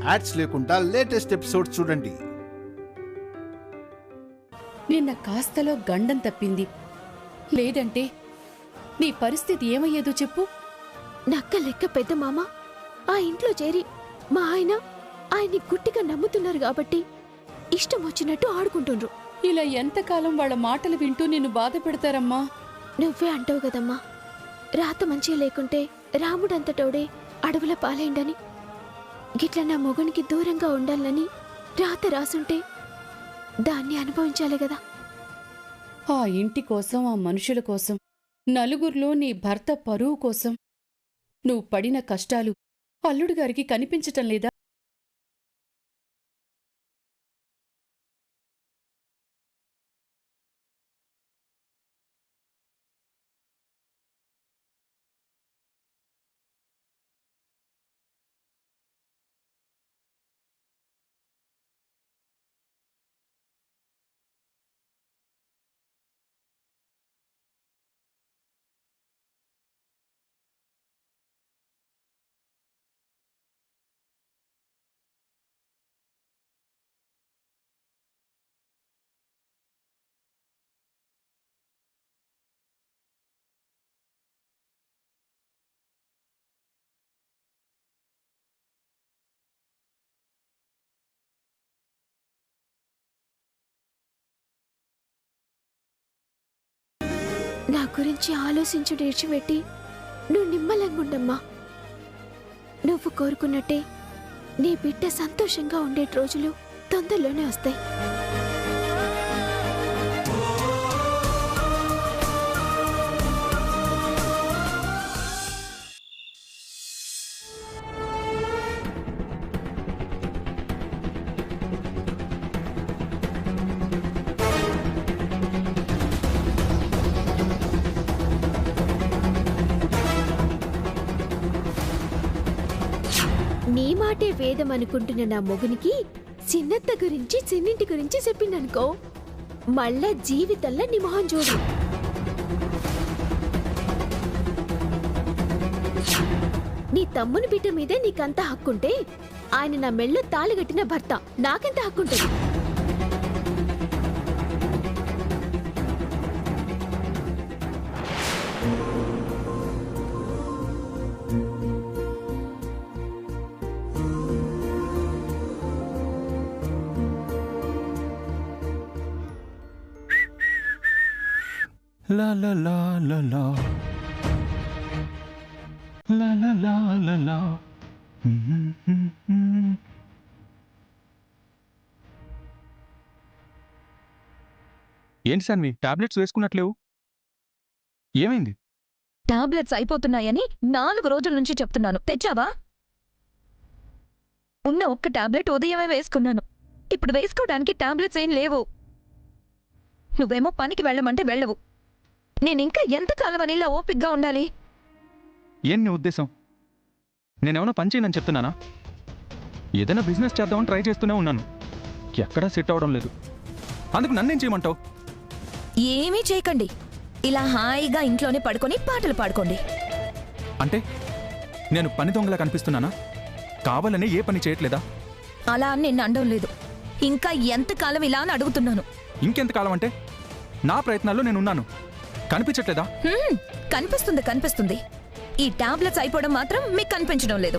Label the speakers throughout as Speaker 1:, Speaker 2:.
Speaker 1: Ads లేకుండా latest episodes చూడండి.
Speaker 2: నిన్న కాస్తలో గండం తప్పింది. లేదంటే నీ పరిస్థితి ఏమయ్యేదో చెప్పు.
Speaker 3: నక్క లెక్క పెద్ద మామ ఆ ఇంట్లో చేరి మా ఆయన్ని గుట్టిగా నమ్ముతున్నారు కాబట్టి ఇష్టం వచ్చినట్టు ఆడుకుంటుండ్రు.
Speaker 2: ఇలా ఎంతకాలం వాళ్ళ మాటలు వింటూ నిన్ను బాధ పెడతారమ్మా?
Speaker 3: నువ్వే అంటావు కదమ్మా, రాత మంచిగా లేకుంటే రాముడంతటోడే అడవుల పాలైండని. గిట్ల నా మొగునికి దూరంగా ఉండాలని రాత రాసుంటే దాన్ని అనుభవించాలి కదా.
Speaker 2: ఆ ఇంటి కోసం, ఆ మనుషుల కోసం, నలుగురిలో నీ భర్త పరువు కోసం నువ్వు పడిన కష్టాలు అల్లుడుగారికి కనిపించటం లేదా?
Speaker 3: నా గురించి ఆలోచించు విడిచిపెట్టి నువ్వు నిమ్మలంగుండమ్మా. నువ్వు కోరుకున్నట్టే నీ బిడ్డ సంతోషంగా ఉండే రోజులు తొందరలోనే వస్తాయి. నీ మాటే వేదం అనుకుంటున్న నా మొగునికి చిన్నత్త గురించి చిన్నింటి గురించి చెప్పిందనుకో, మళ్ళా జీవితంలో నీ మొహం చూడు. నీ తమ్ముని బిడ్డ మీదే నీకంత హక్కుంటే ఆయన నా మెళ్ళో తాళిగట్టిన భర్త, నాకెంత హక్కుంటుంది?
Speaker 4: La la la la la la la la la la. ఏంటి సాన్వి, టాబ్లెట్స్ వేసుకున్నట్లేవు? ఏమైంది?
Speaker 5: టాబ్లెట్స్ అయిపోతున్నాయని 4 రోజుల నుంచి చెప్తున్నాను, తెచ్చావా? ఉన్న ఒక్క టాబ్లెట్ ఉదయమే వేసుకున్నాను. ఇప్పుడు వేసుకోవడానికి టాబ్లెట్స్ ఏం లేవు. నువ్వేమో పనికి వెళ్ళమంటే వెళ్ళవు. నేనింకా ఎంతకాలం అని ఇలా ఓపిగ్గా ఉండాలి?
Speaker 4: ఏం నీ ఉద్దేశం? నేనేమన్నా పని చేయనని చెప్తున్నానా? ఏదైనా బిజినెస్ చేద్దామని ట్రై చేస్తూనే ఉన్నాను, ఎక్కడా సెట్ అవడం లేదు. అందుకు నన్నేం చేయమంటావు?
Speaker 5: ఏమీ చేయకండి, ఇలా హాయిగా ఇంట్లోనే పడుకొని పాటలు పాడుకోండి.
Speaker 4: అంటే నేను పని దొంగలా కనిపిస్తున్నానా? కావాలనే ఏ పని చేయట్లేదా?
Speaker 5: అలా అని నిన్ను అనడం లేదు. ఇంకా ఎంతకాలం ఇలా అని అడుగుతున్నాను.
Speaker 4: ఇంకెంతకాలం అంటే? నా ప్రయత్నాల్లో నేనున్నాను, కనిపించట్లేదా?
Speaker 5: కనిపిస్తుంది కనిపిస్తుంది. ఈ టాబ్లెట్స్ అయిపోవడం మాత్రం మీకు కనిపించడం లేదు.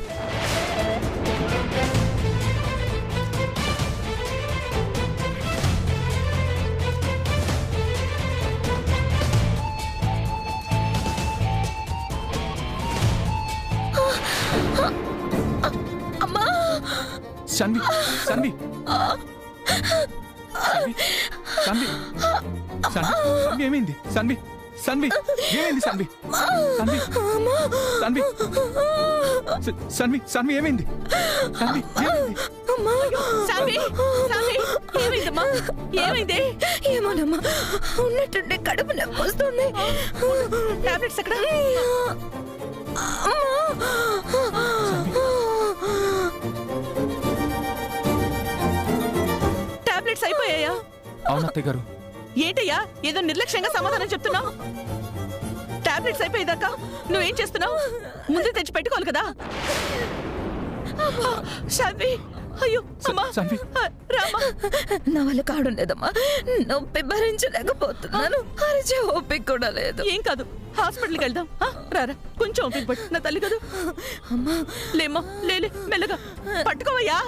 Speaker 5: అమ్మా!
Speaker 4: సన్వి, సన్వి, సన్వి, సన్వి, ఏమైంది? సన్వి, సన్వి, ఏమైంది? సన్వి, సన్వి, సన్వి, సన్వి, సన్వి, ఏమైంది? సన్వి, ఏమైంది?
Speaker 5: ఏమైందమ్మా? ఏమైంది? ఏమోనమ్మా, ఉన్నట్టుండే కడుపు నొప్పి వస్తుంది. టాబ్లెట్స్ ఎక్కడ? టాబ్లెట్స్ అయిపోయాయా?
Speaker 4: అవును అత్తయ్య గారు.
Speaker 5: ఏంటయ్యా ఏదో నిర్లక్ష్యంగా సమాధానం చెప్తున్నావు? టాబ్లెట్స్ అయిపోయేదాకా నువ్వేం చేస్తున్నావు? ముందు తెచ్చి పెట్టుకోవాలి కదా. శాన్వి అయ్యో అమ్మా
Speaker 4: శాన్వి.
Speaker 5: రామా నా వల్ల కావడం లేదమ్మా నొప్పి భరించలేకపోతున్నాను అరిచే ఓపిక కూడా లేదు
Speaker 2: ఏం కాదు, హాస్పిటల్కి వెళ్దాం. రారా, కొంచెం ఓపిక పట్టు. నా తల్లి కదా.
Speaker 5: అమ్మా
Speaker 2: లేమ్మా, లేలే, మెల్లగా పట్టుకోవయ్యా.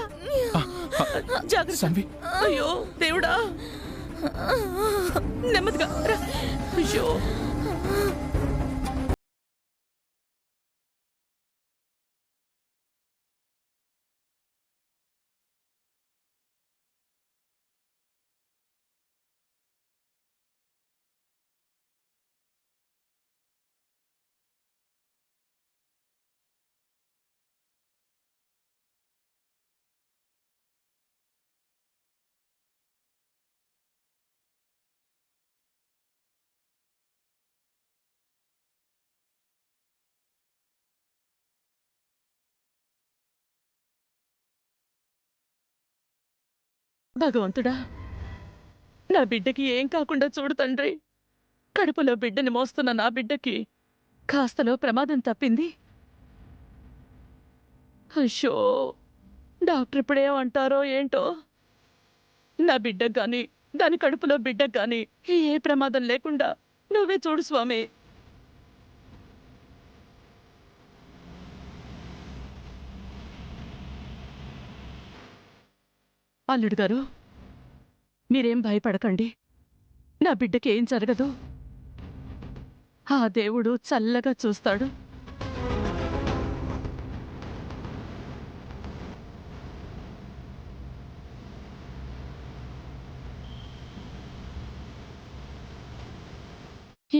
Speaker 2: జాగ్రత్త.
Speaker 4: శాన్వి.
Speaker 2: అయ్యో దేవుడా, నెమ్మదిగా రా. అయ్యో భగవంతుడా, నా బిడ్డకి ఏం కాకుండా చూడు తండ్రి. కడుపులో బిడ్డని మోస్తున్న నా బిడ్డకి కాస్తలో ప్రమాదం తప్పింది. అయ్యో, డాక్టర్ ఇప్పుడేమంటారో ఏంటో. నా బిడ్డకు గాని దాని కడుపులో బిడ్డకు గాని ఏ ప్రమాదం లేకుండా నువ్వే చూడు స్వామి. అల్లుడు గారు, మీరేం భయపడకండి. నా బిడ్డకి ఏం జరగదు. ఆ దేవుడు చల్లగా చూస్తాడు.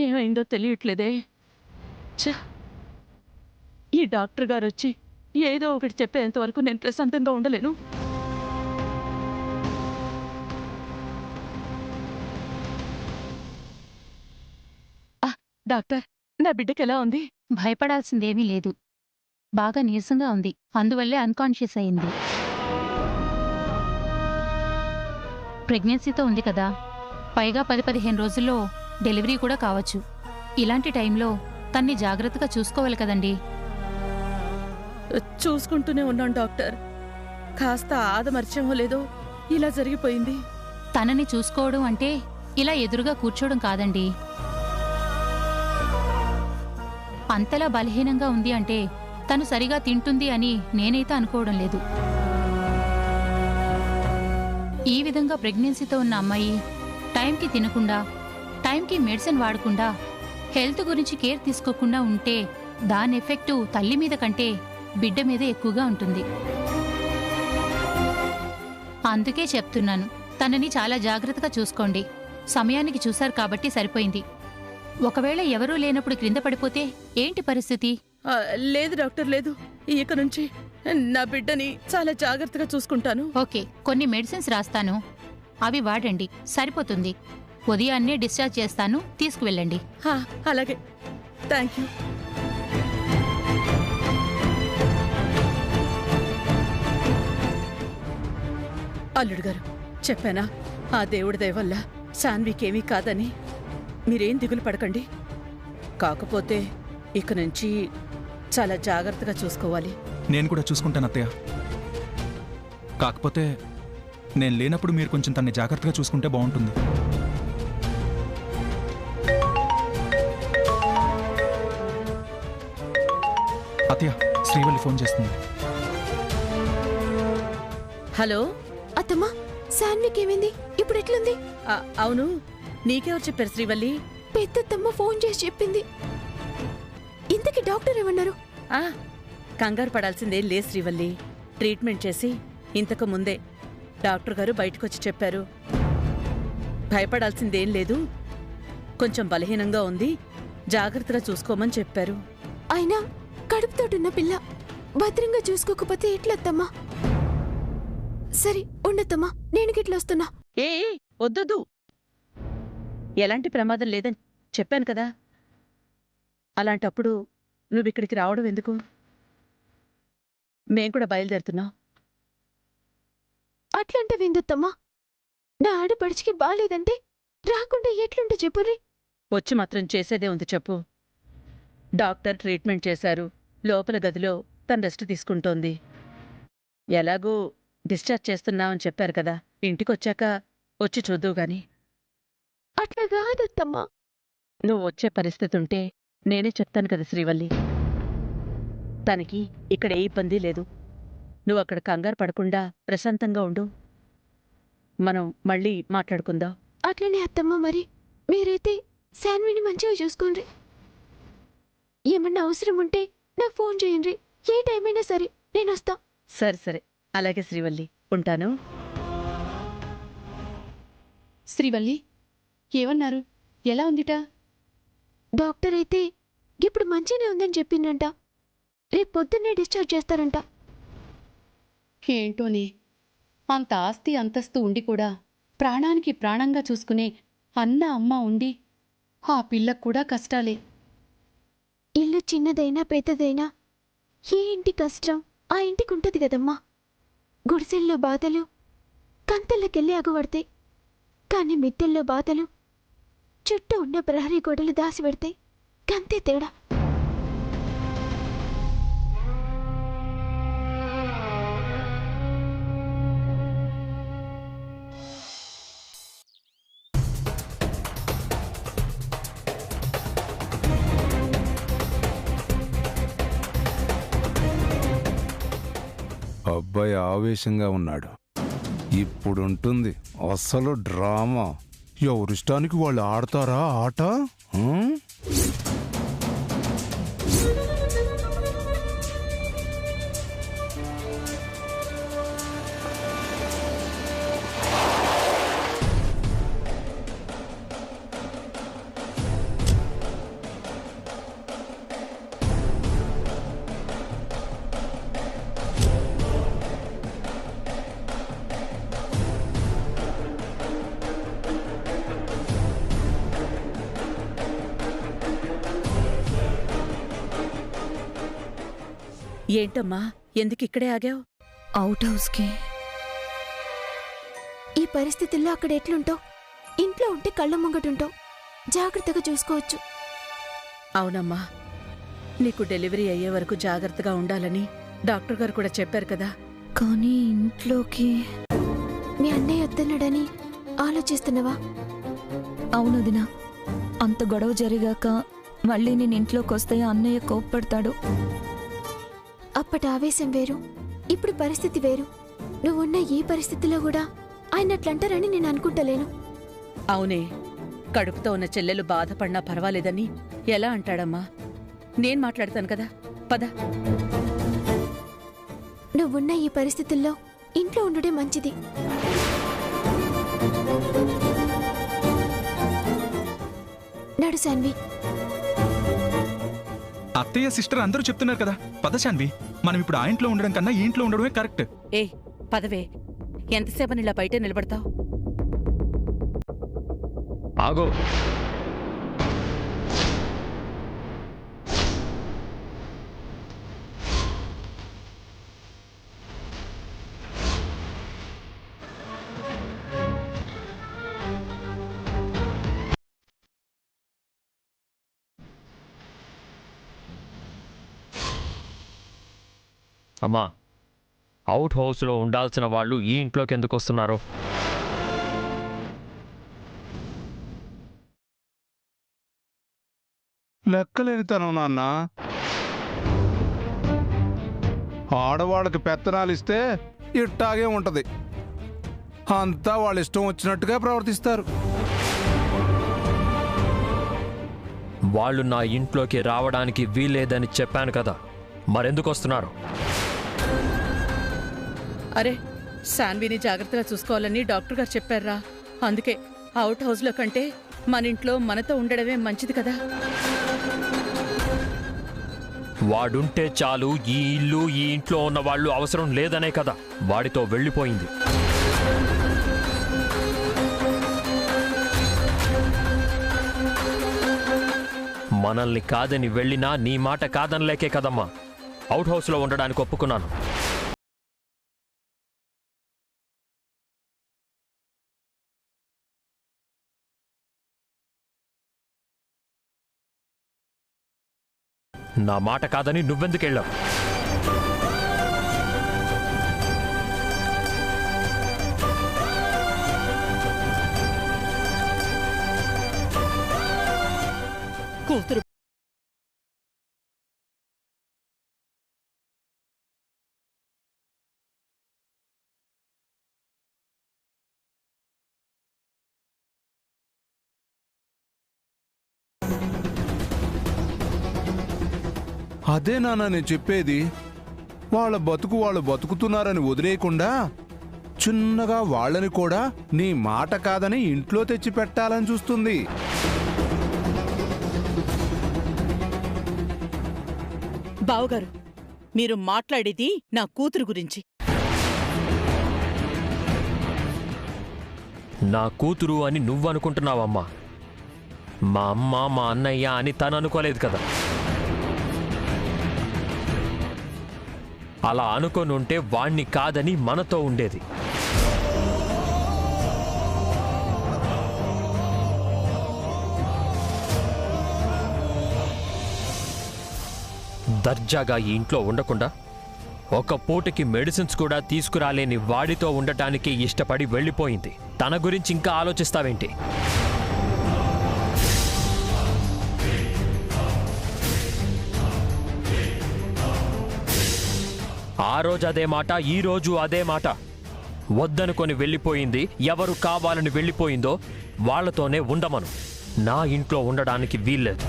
Speaker 2: ఏమైందో తెలియట్లేదే. ఛ! ఈ డాక్టర్ గారు వచ్చి ఏదో ఒకటి చెప్పేంత వరకు నేను ప్రశాంతంగా ఉండలేను. డాక్టర్, నా బిడ్డకి ఎలా ఉంది?
Speaker 6: భయపడాల్సిందేమీ లేదు. బాగా నీరసంగా ఉంది. అందువల్లే అన్కాన్షియస్ అయింది. ప్రెగ్నెన్సీతో ఉంది కదా, పైగా 10-15 రోజుల్లో డెలివరీ కూడా కావచ్చు. ఇలాంటి టైంలో తన్ని జాగ్రత్తగా చూసుకోవాలి కదండి.
Speaker 2: చూసుకుంటూనే ఉన్నాను డాక్టర్. కాస్త ఆదమర్చేమో లేదో ఇలా జరిగిపోయింది.
Speaker 6: తనని చూసుకోవడం అంటే ఇలా ఎదురుగా కూర్చోవడం కాదండి. అంతలా బలహీనంగా ఉంది అంటే తను సరిగా తింటుంది అని నేనైతే అనుకోవడం లేదు. ఈ విధంగా ప్రెగ్నెన్సీతో ఉన్న అమ్మాయి టైంకి తినకుండా, టైంకి మెడిసిన్ వాడకుండా, హెల్త్ గురించి కేర్ తీసుకోకుండా ఉంటే దాని ఎఫెక్టు తల్లి మీద కంటే బిడ్డ మీద ఎక్కువగా ఉంటుంది. అందుకే చెప్తున్నాను, తనని చాలా జాగ్రత్తగా చూసుకోండి. సమయానికి చూశారు కాబట్టి సరిపోయింది. ఒకవేళ ఎవరూ లేనప్పుడు క్రింద పడిపోతే ఏంటి పరిస్థితి?
Speaker 2: లేదు డాక్టర్, లేదు. ఇక నుంచి నా బిడ్డని చాలా జాగ్రత్తగా చూసుకుంటాను.
Speaker 6: ఓకే, కొన్ని మెడిసిన్స్ రాస్తాను, అవి వాడండి, సరిపోతుంది. ఉదయాన్నే డిశ్చార్జ్ చేస్తాను, తీసుకువెళ్ళండి.
Speaker 2: అలాగే, థ్యాంక్ యూ. అల్లుడు గారు, చెప్పానా ఆ దేవుడి దయ వల్ల శాన్వికేమీ కాదని? మీరేం దిగులు పడకండి. కాకపోతే ఇక నుంచి చాలా జాగ్రత్తగా చూసుకోవాలి.
Speaker 4: నేను కూడా చూసుకుంటాను అత్తయ్య. కాకపోతే నేను లేనప్పుడు మీరు కొంచెం తన్ని జాగ్రత్తగా చూసుకుంటే బాగుంటుంది. అత్తయ్య, శ్రీవల్లి ఫోన్ చేస్తుంది.
Speaker 2: హలో
Speaker 3: అత్తమ్మా, శాన్వికేమైంది? ఇప్పుడు ఎట్లుంది?
Speaker 2: అవును, నీకెవరు చెప్పారు శ్రీవల్లి?
Speaker 3: పెద్దత్తమ్మ ఫోన్ చేసి చెప్పింది. ఇంతకీ డాక్టర్ ఏమన్నారు?
Speaker 2: కంగారు పడాల్సిందేం లేదు శ్రీవల్లి. ట్రీట్మెంట్ చేసి ఇంతకు ముందే డాక్టర్ గారు బయటకొచ్చి చెప్పారు. భయపడాల్సిందేం లేదు, కొంచెం బలహీనంగా ఉంది, జాగ్రత్తగా చూసుకోమని చెప్పారు.
Speaker 3: అయినా కడుపుతోటున్న పిల్ల భద్రంగా చూసుకోకపోతే ఎట్లత్తమ్మా? సరే ఉండత్తమ్మా, నేను గిట్లొస్తున్నా.
Speaker 2: ఏ వద్దొద్దు, ఎలాంటి ప్రమాదం లేదని చెప్పాను కదా. అలాంటప్పుడు నువ్విక్కడికి రావడం ఎందుకు? మేం కూడా బయలుదేరుతున్నాం.
Speaker 3: అట్లంటే విందుత్తమ్మా, నా ఆడపడిచికి బాలేదంటే రాకుండా ఎట్లుంటే చెప్పుర్రి.
Speaker 2: వచ్చి మాత్రం చేసేదే ఉంది చెప్పు. డాక్టర్ ట్రీట్మెంట్ చేశారు, లోపల గదిలో తను రెస్ట్ తీసుకుంటోంది. ఎలాగూ డిశ్చార్జ్ చేస్తున్నామని చెప్పారు కదా, ఇంటికొచ్చాక వచ్చి చూద్దువు గాని.
Speaker 3: అట్లా కాదత్తమ్మా.
Speaker 2: నువ్వు వచ్చే పరిస్థితి ఉంటే నేనే చెప్తాను కదా శ్రీవల్లి. తనకి ఇక్కడ ఏ ఇబ్బంది లేదు. నువ్వు అక్కడ కంగారు పడకుండా ప్రశాంతంగా ఉండు. మనం మళ్ళీ మాట్లాడుకుందాం.
Speaker 3: అట్లనే అత్తమ్మ. మరి మీరైతే శాన్విని మంచిగా చూసుకోండి. ఏమన్నా అవసరం ఉంటే నాకు ఫోన్ చేయండి. ఏ టైం అయినా సరే నేను వస్తా.
Speaker 2: సరే సరే, అలాగే శ్రీవల్లి, ఉంటాను.
Speaker 7: శ్రీవల్లి ఏమన్నారు? ఎలా ఉందిట?
Speaker 3: డాక్టర్ అయితే ఇప్పుడు మంచిగానే ఉందని చెప్పిందంట. రేపు పొద్దున్నే డిశ్చార్జ్ చేస్తారంట.
Speaker 7: ఏంటోనే, అంత ఆస్తి అంతస్తు ఉండి కూడా ప్రాణానికి ప్రాణంగా చూసుకునే అన్న అమ్మ ఉండి ఆ పిల్లకు కూడా కష్టాలే.
Speaker 3: ఇల్లు చిన్నదైనా పెద్దదైనా ఏ ఇంటి కష్టం ఆ ఇంటికి ఉంటుంది కదమ్మా. గుడిసెల్లో బాధలు కంతెల్లకెళ్ళి అగుపడతాయి. కానీ మిద్దెల్లో బాధలు చుట్టూ ఉన్న ప్రహరీ గోడలు దాసిపెడతాయి. కంతే తేడా.
Speaker 8: అబ్బాయి ఆవేశంగా ఉన్నాడు. ఇప్పుడుంటుంది అసలు డ్రామా. ఎవరిష్టానికి వాళ్ళు ఆడతారా ఆట?
Speaker 2: ఏంటమ్మా, ఎందుకిక్కడే ఆగావు?
Speaker 5: అవుట్ హౌస్కి.
Speaker 3: ఈ పరిస్థితుల్లో అక్కడ ఎట్లుంటావు? ఇంట్లో ఉంటే కళ్ళ ముంగటుంటావు. జాగ్రత్తగా చూసుకోవచ్చు.
Speaker 2: అవునమ్మా, నీకు డెలివరీ అయ్యే వరకు జాగ్రత్తగా ఉండాలని డాక్టర్ గారు కూడా చెప్పారు కదా.
Speaker 5: కానీ ఇంట్లోకి
Speaker 3: మీ అన్నయ్య వద్దన్నాడని ఆలోచిస్తున్నావా?
Speaker 5: అవునదినా, అంత గొడవ జరిగాక మళ్ళీ నేను ఇంట్లోకి వస్తే అన్నయ్య కోప్పడతాడు.
Speaker 3: అప్పటి ఆవేశం వేరు, ఇప్పుడు పరిస్థితి వేరు. నువ్వున్న ఈ పరిస్థితిలో కూడా ఆయన అట్లంటారని నేను అనుకుంటలేను.
Speaker 2: అవునే, కడుపుతో ఉన్న చెల్లెలు బాధపడినా పర్వాలేదని ఎలా అంటాడమ్మా? నేను మాట్లాడతాను కదా, పద.
Speaker 3: నువ్వున్న ఈ పరిస్థితుల్లో ఇంట్లో ఉండుడే మంచిది. నడు శాన్వి.
Speaker 4: అత్తయ్య సిస్టర్ అందరూ చెప్తున్నారు కదా, పద శాన్వి. మనం ఇప్పుడు ఆ ఇంట్లో ఉండడం కన్నా ఈ ఇంట్లో ఉండడమే కరెక్ట్.
Speaker 2: ఏ పదవే, ఎంతసేపని ఇలా బయట నిలబడతావు?
Speaker 9: ఆగో. అమ్మా, అవుట్ హౌస్లో ఉండాల్సిన వాళ్ళు ఈ ఇంట్లోకి ఎందుకు వస్తున్నారు?
Speaker 8: లెక్కలేనితనం నాన్న. ఆడవాళ్ళకి పెత్తనాలిస్తే ఇట్టాగే ఉంటది. అంతా వాళ్ళ ఇష్టం వచ్చినట్టుగా ప్రవర్తిస్తారు.
Speaker 9: వాళ్ళు నా ఇంట్లోకి రావడానికి వీల్లేదని చెప్పాను కదా, మరెందుకు వస్తున్నారు?
Speaker 2: అరే, శాన్విని జాగ్రత్తగా చూసుకోవాలని డాక్టర్ గారు చెప్పారా. అందుకే అవుట్ హౌస్లో కంటే మన ఇంట్లో మనతో ఉండడమే మంచిది కదా.
Speaker 9: వాడుంటే చాలు, ఈ ఇల్లు ఈ ఇంట్లో ఉన్న వాళ్ళు అవసరం లేదనే కదా వాడితో వెళ్ళిపోయింది. మనల్ని కాదని వెళ్ళినా నీ మాట కాదనలేకే కదమ్మా అవుట్ హౌస్లో ఉండడానికి ఒప్పుకున్నాను. నా మాట కాదని నువ్వెందుకెళ్ళావు?
Speaker 2: కూతురు
Speaker 8: అదే నాన్న నేను చెప్పేది. వాళ్ళ బతుకు వాళ్ళు బతుకుతున్నారని వదిలేయకుండా చిన్నగా వాళ్ళని కూడా నీ మాట కాదని ఇంట్లో తెచ్చి పెట్టాలని చూస్తుంది.
Speaker 2: బావగారు, మీరు మాట్లాడేది నా కూతురు గురించి.
Speaker 9: నా కూతురు అని నువ్వనుకుంటున్నావమ్మా. మా అమ్మ మా అన్నయ్య అని తను అనుకోలేదు కదా. అలా అనుకోనుంటే వాణ్ణి కాదని మనతో ఉండేది. దర్జాగా ఈ ఇంట్లో ఉండకుండా ఒక పూటకి మెడిసిన్స్ కూడా తీసుకురాలేని వాడితో ఉండటానికి ఇష్టపడి వెళ్ళిపోయింది. తన గురించి ఇంకా ఆలోచిస్తావేంటి? ఆ రోజు అదే మాట, ఈ రోజు అదే మాట. వద్దనుకొని వెళ్ళిపోయింది. ఎవరు కావాలని వెళ్ళిపోయిందో వాళ్లతోనే ఉండమను. నా ఇంట్లో ఉండడానికి వీల్లేదు.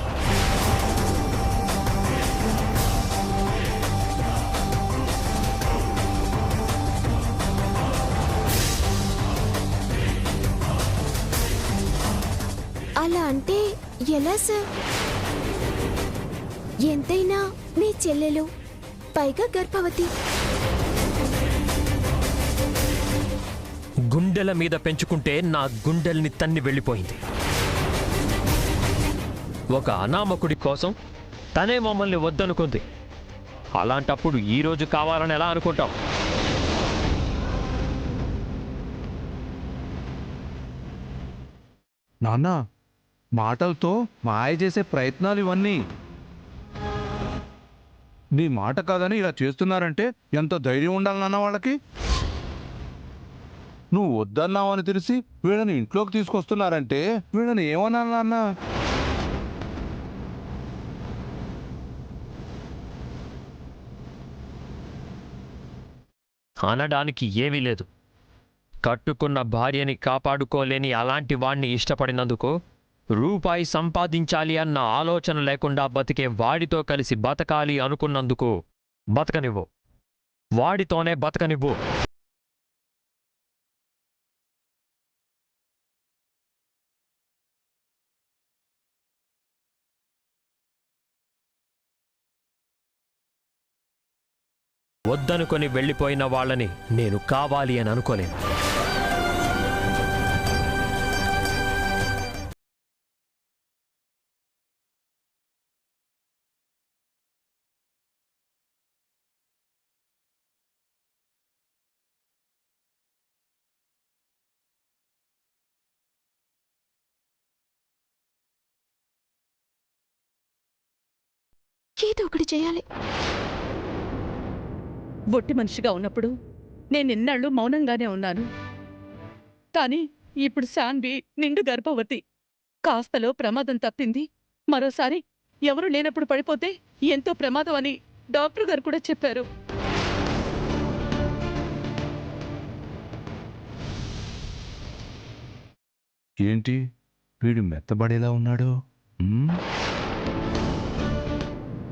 Speaker 3: అలా అంటే ఎలా సార్? ఎంతైనా మీ చెల్లెలు, పైగా గర్భవతి.
Speaker 9: గుండెల మీద పెంచుకుంటే నా గుండెల్ని తన్ని వెళ్ళిపోయింది. ఒక అనామకుడి కోసం తనే మమ్మల్ని వద్దనుకుంది. అలాంటప్పుడు ఈరోజు కావాలని ఎలా అనుకుంటాం?
Speaker 8: నాన్న, మాటలతో మాయ చేసే ప్రయత్నాలు ఇవన్నీ. నీ మాట కాదని ఇలా చేస్తున్నారంటే ఎంత ధైర్యం ఉండాలి నాన్న వాళ్ళకి. నువ్వు వద్దన్నావని తెలిసి వీళ్ళని ఇంట్లోకి తీసుకొస్తున్నారంటే వీళ్ళని ఏమన్నా నాన్న?
Speaker 9: అనడానికి ఏమీ లేదు. కట్టుకున్న భార్యని కాపాడుకోలేని అలాంటి వాణ్ణి ఇష్టపడినందుకు రూపాయి సంపాదించాలి అన్న ఆలోచన లేకుండా బతికే వాడితో కలిసి బతకాలి అనుకున్నందుకు బతకనివ్వు. వాడితోనే బతకనివ్వు. వద్దనుకొని వెళ్ళిపోయిన వాళ్ళని నేను కావాలి అని అనుకోలేను.
Speaker 3: ఏదో ఒకటి చేయాలి.
Speaker 2: బొట్టి మనిషిగా ఉన్నప్పుడు నేను ఇన్నాళ్ళు మౌనంగానే ఉన్నాను. కానీ ఇప్పుడు శాన్వి నిండు గర్భవతి. కాస్తలో ప్రమాదం తప్పింది. మరోసారి ఎవరు లేనప్పుడు పడిపోతే ఎంతో ప్రమాదం అని డాక్టర్ గారు కూడా చెప్పారు.
Speaker 8: ఏంటి వీడు మెత్తబడేలా ఉన్నాడు?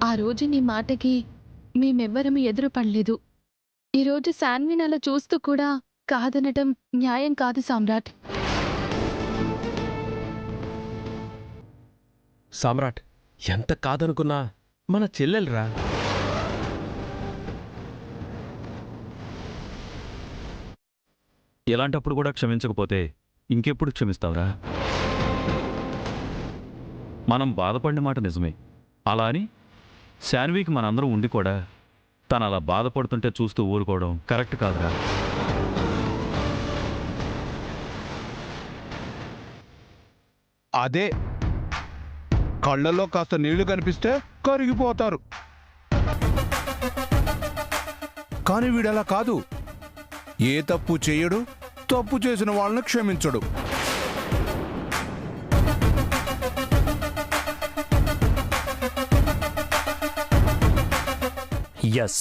Speaker 7: ఆ రోజు నీ మాటకి మేమెవ్వరము ఎదురు పడలేదు. ఈరోజు శాన్విని అలా చూస్తూ కూడా కాదనటం న్యాయం కాదు సామ్రాట్.
Speaker 10: సామ్రాట్, ఎంత కాదనుకున్నా మన చెల్లెలరా.
Speaker 4: ఎలాంటప్పుడు కూడా క్షమించకపోతే ఇంకెప్పుడు క్షమిస్తావురా? మనం బాధపడిన మాట నిజమే. అలా అని శాన్వికి మనందరం ఉండి కూడా తను అలా బాధపడుతుంటే చూస్తూ ఊరుకోవడం కరెక్ట్ కాదురా.
Speaker 8: అదే కళ్ళల్లో కాస్త నీళ్లు కనిపిస్తే కరిగిపోతారు. కానీ వీడలా కాదు. ఏ తప్పు చేయడు, తప్పు చేసిన వాళ్ళని క్షమించడు.
Speaker 9: ఎస్,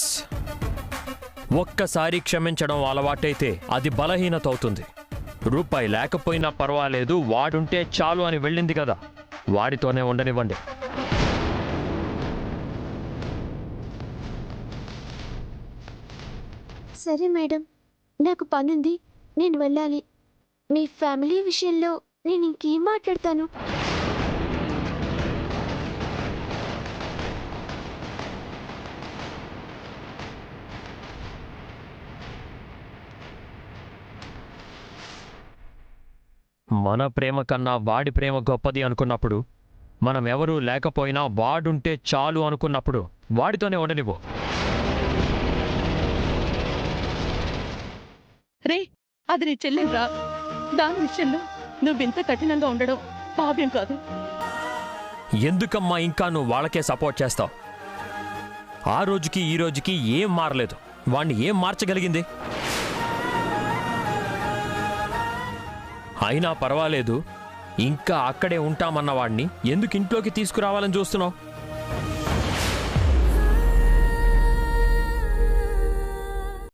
Speaker 9: ఒక్కసారి క్షమించడం అలవాటైతే అది బలహీనత అవుతుంది. రూపాయి లేకపోయినా పర్వాలేదు, వాడుంటే చాలు అని వెళ్ళింది కదా, వాడితోనే ఉండనివ్వండి.
Speaker 3: సరే మేడం, నాకు పనుంది, నేను వెళ్ళాలి. మీ ఫ్యామిలీ విషయంలో నేను ఇంకేం మాట్లాడతాను?
Speaker 9: మన ప్రేమ కన్నా వాడి ప్రేమ గొప్పది అనుకున్నప్పుడు, మనం ఎవరూ లేకపోయినా వాడుంటే చాలు అనుకున్నప్పుడు వాడితోనే ఉండనివ్వు.
Speaker 2: రే, అది నీ చెల్లెలరా. దాని విషయంలో నువ్వింత కఠినంగా ఉండడం భావ్యం కాదు.
Speaker 9: ఎందుకమ్మా ఇంకా నువ్వు వాళ్ళకే సపోర్ట్ చేస్తావు? ఆ రోజుకి ఈ రోజుకి ఏం మారలేదు. వాణ్ణి ఏం మార్చగలిగింది? అయినా పర్వాలేదు, ఇంకా అక్కడే ఉంటామన్న వాడిని ఎందుకు ఇంట్లోకి తీసుకురావాలని చూస్తున్నావు?